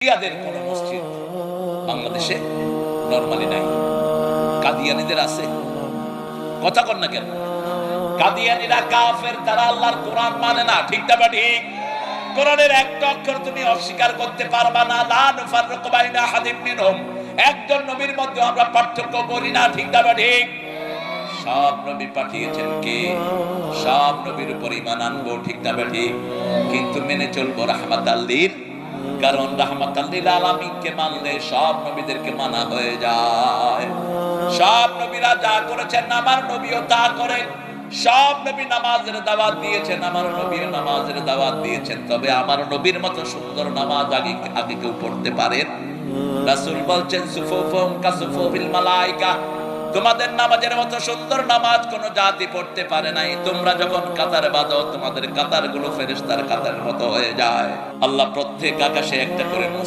কাদিয়াদের কোন মসজিদ বাংলাদেশে নরমালি নাই। কাদিয়ানীদের আছে, কথা কন না কেন? কাদিয়ানীরা কাফের, তারা আল্লাহর কোরআন মানে না, ঠিক না ঠিক? কোরআনের একটা অক্ষর তুমি অস্বীকার করতে পারবা না। লা নুফাররিকু বাইনা আহাদিম মিনহুম, একজন নবীর মধ্যে আমরা পার্থক্য করি না, ঠিক না ঠিক? সব নবী পাঠিয়েছেন কে? সব নবীর উপর ঈমান আনবো, ঠিক না ঠিক? কিন্তু মেনে চলবো রাহমাতাল লিল, কারণ রাহমাতাল লিল আলামিনকে মানলে সব নবীদেরকে মানা হয়ে যায়। সব নবীরা যা করেছেন আমার নবীও তা করেন। সব নবী নামাজের দাওয়াত দিয়েছেন, আমার নবীও নামাজের দাওয়াত দিয়েছেন। তবে আমার নবীর মতো সুন্দর নামাজ আগে কেউ পড়তে পারেন? রাসূল বলছেন সুফুফুম কাসুফুফিল মালায়েকা, তোমাদের নামাজের মতো সুন্দর নামাজ কোন জাতি পড়তে পারে নাই। তোমরা যখন কাতার বাঁধো, তোমাদের কাতারগুলো ফেরেশতার কাতারের মতো হয়ে যায়। আল্লাহ প্রত্যেক আকাশে একটা করে মসজিদ